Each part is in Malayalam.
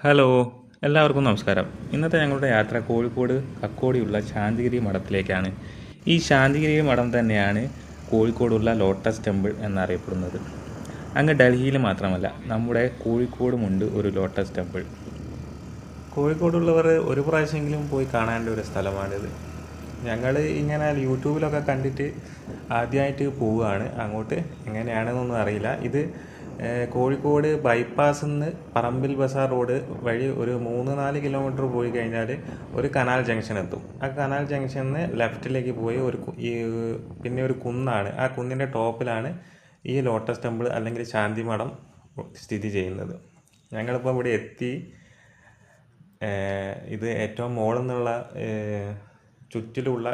ഹലോ, എല്ലാവർക്കും നമസ്കാരം. ഇന്നത്തെ ഞങ്ങളുടെ യാത്ര കോഴിക്കോട് കക്കോടിയുള്ള ശാന്തിഗിരി മഠത്തിലേക്കാണ്. ഈ ശാന്തിഗിരി മഠം തന്നെയാണ് കോഴിക്കോടുള്ള ലോട്ടസ് ടെമ്പിൾ എന്നറിയപ്പെടുന്നത്. അങ്ങ് ഡൽഹിയിൽ മാത്രമല്ല, നമ്മുടെ കോഴിക്കോടുമുണ്ട് ഒരു ലോട്ടസ് ടെമ്പിൾ. കോഴിക്കോടുള്ളവർ ഒരു പ്രാവശ്യമെങ്കിലും പോയി കാണേണ്ട ഒരു സ്ഥലമാണിത്. ഞങ്ങൾ ഇങ്ങനെ യൂട്യൂബിലൊക്കെ കണ്ടിട്ട് ആദ്യമായിട്ട് പോവുകയാണ് അങ്ങോട്ട്. എങ്ങനെയാണെന്നൊന്നും അറിയില്ല. ഇത് കോഴിക്കോട് ബൈപ്പാസിൽ നിന്ന് പറമ്പിൽ ബസാർ റോഡ് വഴി ഒരു 3-4 കിലോമീറ്റർ പോയി കഴിഞ്ഞാൽ ഒരു കനാൽ ജംഗ്ഷൻ എത്തും. ആ കനാൽ ജംഗ്ഷനിൽ നിന്ന് ലെഫ്റ്റിലേക്ക് പോയി പിന്നെ ഒരു കുന്നാണ്. ആ കുന്നിൻ്റെ ടോപ്പിലാണ് ഈ ലോട്ടസ് ടെമ്പിൾ അല്ലെങ്കിൽ ശാന്തി മഠം സ്ഥിതി ചെയ്യുന്നത്. ഞങ്ങളിപ്പോൾ ഇവിടെ എത്തി. ഇത് ഏറ്റവും മുകളിൽ നിന്നുള്ള ചുറ്റിലുള്ള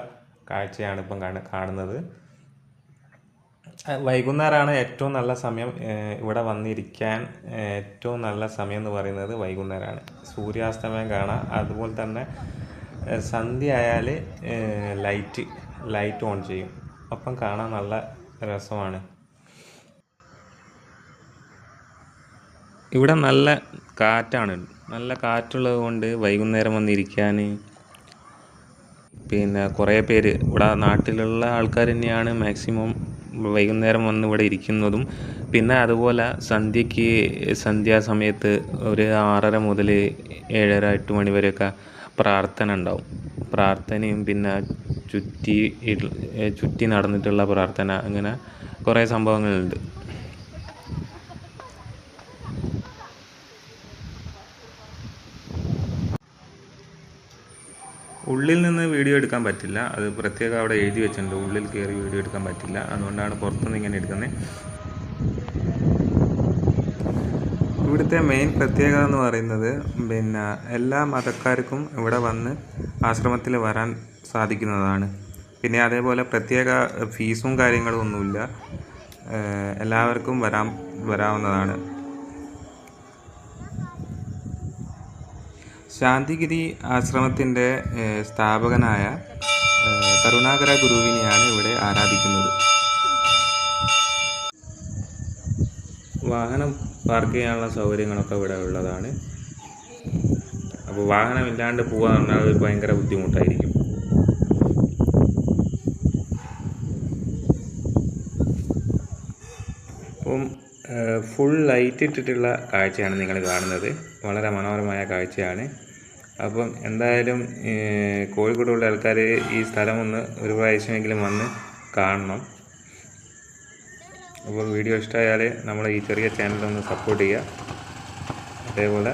കാഴ്ചയാണ് ഇപ്പം കാണുന്നത്. വൈകുന്നേരമാണ് ഏറ്റവും നല്ല സമയം. ഇവിടെ വന്നിരിക്കാൻ ഏറ്റവും നല്ല സമയം എന്ന് പറയുന്നത് വൈകുന്നേരമാണ്. സൂര്യാസ്തമയം കാണാം. അതുപോലെ തന്നെ സന്ധ്യ ആയാൽ ലൈറ്റ് ഓൺ ചെയ്യും. അപ്പം കാണാൻ നല്ല രസമാണ്. ഇവിടെ നല്ല കാറ്റാണ്. നല്ല കാറ്റുള്ളത് കൊണ്ട് വൈകുന്നേരം വന്നിരിക്കാൻ പിന്നെ കുറേ പേര് ഇവിടെ നാട്ടിലുള്ള ആൾക്കാർ തന്നെയാണ് മാക്സിമം വൈകുന്നേരം വന്ന് ഇവിടെ ഇരിക്കുന്നതും. പിന്നെ അതുപോലെ സന്ധ്യാസമയത്ത് ഒരു 6:30 മുതൽ 7:30-8 മണി വരെയൊക്കെ പ്രാർത്ഥന ഉണ്ടാവും. പ്രാർത്ഥനയും പിന്നെ ചുറ്റി നടന്നിട്ടുള്ള പ്രാർത്ഥന, അങ്ങനെ കുറേ സംഭവങ്ങളുണ്ട്. ഉള്ളിൽ നിന്ന് വീഡിയോ എടുക്കാൻ പറ്റില്ല. അത് പ്രത്യേകം അവിടെ എഴുതി വെച്ചിട്ടുണ്ട്, ഉള്ളിൽ കയറി വീഡിയോ എടുക്കാൻ പറ്റില്ല. അതുകൊണ്ടാണ് പുറത്തുനിന്ന് ഇങ്ങനെ എടുക്കുന്നത്. ഇവിടുത്തെ മെയിൻ പ്രത്യേകത എന്ന് പറയുന്നത് പിന്നെ എല്ലാ മതക്കാർക്കും ഇവിടെ വന്ന് ആശ്രമത്തിൽ വരാൻ സാധിക്കുന്നതാണ്. പിന്നെ അതേപോലെ പ്രത്യേക ഫീസും കാര്യങ്ങളും ഒന്നുമില്ല. എല്ലാവർക്കും വരാവുന്നതാണ്. ശാന്തിഗിരി ആശ്രമത്തിൻ്റെ സ്ഥാപകനായ കരുണാകര ഗുരുവിനെയാണ് ഇവിടെ ആരാധിക്കുന്നത്. വാഹനം പാർക്ക് ചെയ്യാനുള്ള സൗകര്യങ്ങളൊക്കെ ഇവിടെ ഉള്ളതാണ്. അപ്പോൾ വാഹനമില്ലാണ്ട് പോകാൻ പറഞ്ഞാൽ ഭയങ്കര ബുദ്ധിമുട്ടായിരിക്കും. അപ്പം ഫുൾ ലൈറ്റ് ഇട്ടിട്ടുള്ള കാഴ്ചയാണ് നിങ്ങൾ കാണുന്നത്. വളരെ മനോഹരമായ കാഴ്ചയാണ്. അപ്പം എന്തായാലും കോഴിക്കോടുള്ള ആൾക്കാർ ഈ സ്ഥലം ഒരു പ്രാവശ്യമെങ്കിലും വന്ന് കാണണം. അപ്പോൾ വീഡിയോ ഇഷ്ടമായാൽ നമ്മളെ ഈ ചെറിയ ചാനലൊന്ന് സപ്പോർട്ട് ചെയ്യുക. അതേപോലെ